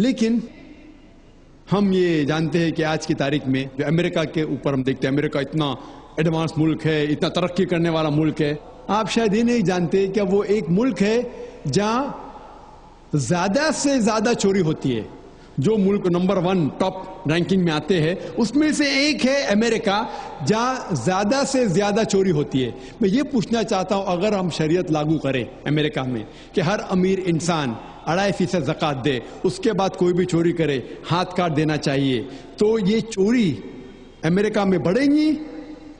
لیکن ہم یہ جانتے ہیں کہ آج کی تاریخ میں جو امریکہ کے اوپر ہم دیکھتے ہیں، امریکہ اتنا ایڈوانس ملک ہے، اتنا ترقی کرنے والا ملک ہے، آپ شاید یہ نہیں جانتے کہ وہ ایک ملک ہے جہاں زیادہ سے زیادہ چوری ہوتی ہے. جو ملک نمبر 1 ٹاپ رینکنگ میں آتے ہیں اس میں سے ایک ہے امریکہ، جہاں زیادہ سے زیادہ چوری ہوتی ہے. میں یہ پوچھنا چاہتا ہوں، اگر ہم شریعت لاگو کریں امریکہ میں کہ ہر امیر انسان 2.5% زکوٰۃ دے، اس کے بعد کوئی بھی چوری کرے ہاتھ کاٹ دینا چاہیے، تو یہ چوری امریکہ میں بڑھیں گی،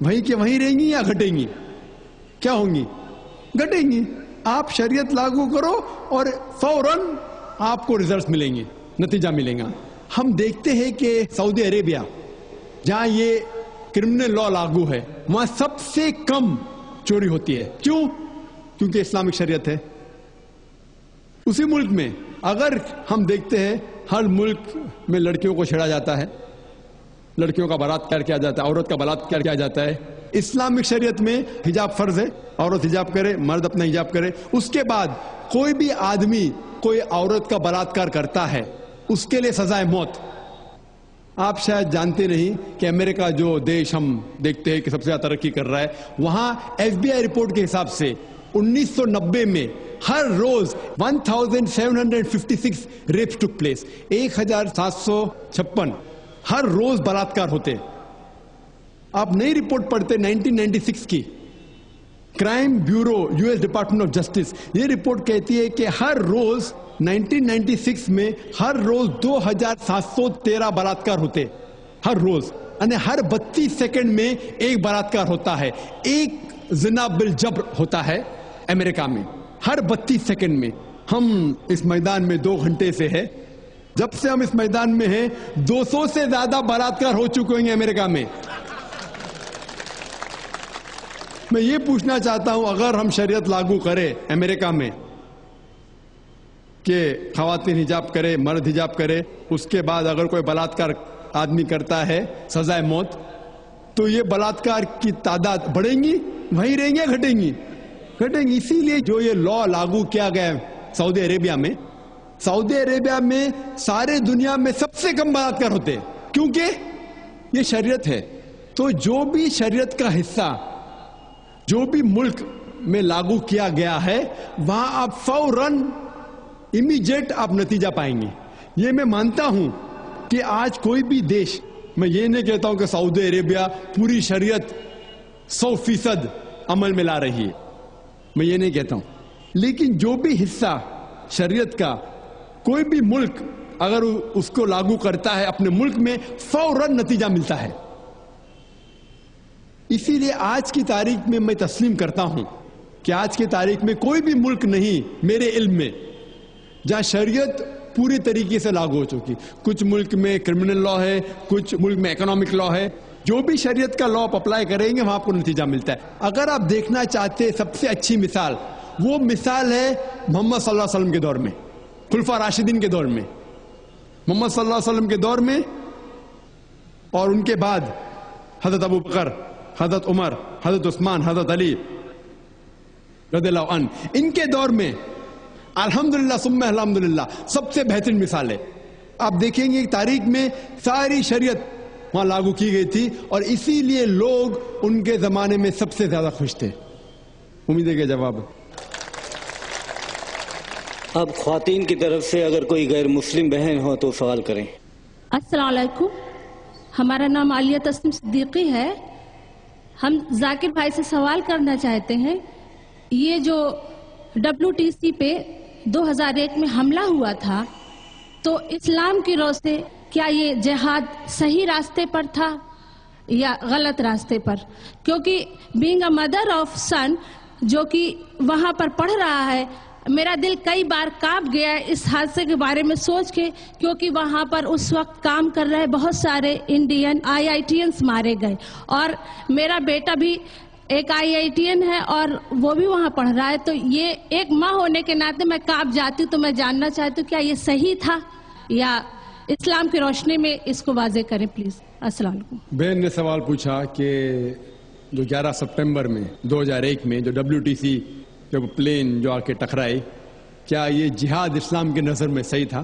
وہیں کے وہیں رہیں گی یا گھٹیں گی؟ کیا ہوں گی؟ گھٹیں گی. آپ شریعت لاگو کرو اور فوراً آپ کو ریزلٹس ملیں گے، نتیجہ ملے گا. ہم دیکھتے ہیں کہ سعودی عربیہ جہاں یہ کرمنل لا لاگو ہے وہاں سب سے کم چوری ہوتی ہے. کیوں؟ کیونکہ اسلامک شریعت ہے. اسی ملک میں اگر ہم دیکھتے ہیں ہر ملک میں لڑکیوں کو چھیڑا جاتا ہے، لڑکیوں کا بلاತ್ಕಾರ کیا جاتا ہے، عورت کا بلاತ್ಕಾರ کیا جاتا ہے. اسلامک شریعت میں حجاب فرض ہے، عورت حجاب کرے، مرد اپنا حجاب کرے. اس کے بعد کوئی بھی آدمی کوئی عورت کا بلاತ್ಕಾರ کرتا ہے اس کے لیے سزائے موت. آپ شاید جانتے نہیں کہ امریکہ جو دیش ہم دیکھتے ہیں کہ سب سے زیادہ ترقی کر رہا ہے، وہاں FBI رپورٹ کے حساب سے 1990 میں ہر روز 1756 ریپس ٹک پلیس، 1756 ہر روز بلاತ್ಕಾರ ہوتے. آپ نئی رپورٹ پڑھتے 1996 کی crime bureau US department of justice, یہ رپورٹ کہتی ہے کہ ہر روز 1996 میں ہر روز 2713 بلاತ್ಕಾರ ہوتے. ہر روز یعنی ہر 32 سیکنڈ میں ایک بلاತ್ಕಾರ ہوتا ہے. ایک زنا بالجبر ہوتا ہے امریکہ میں ہر 32 سیکنڈ میں. ہم اس میدان میں 2 گھنٹے سے ہے، جب سے ہم اس میدان میں ہیں 200 سے زیادہ بلاತ್ಕಾರ ہو چکے ہیں امریکہ میں. میں یہ پوچھنا چاہتا ہوں، اگر ہم شریعت لاگو کریں امریکہ میں کہ خواتین حجاب کرے، مرد حجاب کرے، اس کے بعد اگر کوئی بلاತ್ಕಾರ آدمی کرتا ہے سزائے موت، تو یہ بلاತ್ಕಾರ کی تعداد بڑھیں گی، وہیں رہیں گے، گھٹیں گی؟ گھٹیں گی. اسی لیے جو یہ لا لاگو کیا گیا سعودی عربیہ میں، سعودی عربیہ میں سارے دنیا میں سب سے کم بلاತ್ಕಾರ ہوتے کیونکہ یہ شریعت ہے. تو جو بھی شریعت کا حصہ جو بھی ملک میں لاگو کیا گیا ہے وہاں آپ فوراً امیجیٹ آپ نتیجہ پائیں گے. یہ میں مانتا ہوں کہ آج کوئی بھی دیش، میں یہ نہیں کہتا ہوں کہ سعودی عربیہ پوری شریعت 100% عمل میں لا رہی ہے، میں یہ نہیں کہتا ہوں، لیکن جو بھی حصہ شریعت کا کوئی بھی ملک اگر اس کو لاگو کرتا ہے اپنے ملک میں فوراً نتیجہ ملتا ہے. اسی لیے آج کی تاریخ میں میں تسلیم کرتا ہوں کہ آج کی تاریخ میں کوئی بھی ملک نہیں میرے علم میں جہاں شریعت پوری طریقے سے لاگو ہو چکی. کچھ ملک میں کرمنل لا ہے، کچھ ملک میں اکنامک لا ہے. جو بھی شریعت کا لا آپ اپلائی کریں گے وہاں آپ کو نتیجہ ملتا ہے. اگر آپ دیکھنا چاہتے سب سے اچھی مثال، وہ مثال ہے محمد صلی اللہ علیہ وسلم کے دور میں، خلفاء راشدین کے دور میں. محمد صلی اللہ علیہ وسلم کے دور میں اور ان کے بعد حضرت ابو بکر، حضرت عمر، حضرت عثمان، حضرت علی رضی اللہ عنہ، ان کے دور میں الحمدللہ ثم الحمدللہ سب سے بہترین مثال ہے. آپ دیکھیں گے تاریخ میں ساری شریعت وہاں لاگو کی گئی تھی اور اسی لیے لوگ ان کے زمانے میں سب سے زیادہ خوش تھے. امید ہے کہ جواب. اب خواتین کی طرف سے اگر کوئی غیر مسلم بہن ہو تو سوال کریں. السلام علیکم، ہمارا نام عالیہ تسنیم صدیقی ہے. ہم ذاکر بھائی سے سوال کرنا چاہتے ہیں، یہ جو WTC پہ 2001 میں حملہ ہوا تھا تو اسلام کی رو سے کیا یہ جہاد صحیح راستے پر تھا یا غلط راستے پر؟ کیونکہ being a mother of sun جو کہ وہاں پر پڑھ رہا ہے، میرا دل کئی بار کانپ گیا اس حادثے کے بارے میں سوچ کے، کیونکہ وہاں پر اس وقت کام کر رہے بہت سارے انڈین IITians مارے گئے اور میرا بیٹا بھی ایک IITian ہے اور وہ بھی وہاں پڑھ رہا ہے. تو یہ ایک ماں ہونے کے ناطے میں کانپ جاتی ہوں. تو میں جاننا چاہتی ہوں کیا یہ صحیح تھا یا اسلام کی روشنی میں اس کو واضح کریں پلیز. السلام علیکم. بہن نے سوال پوچھا کہ جو 11 سپٹمبر میں 2001 میں جو WTC جب پلین جو آ کے ٹکرائی، کیا یہ جہاد اسلام کی نظر میں صحیح تھا؟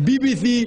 BBC,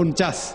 49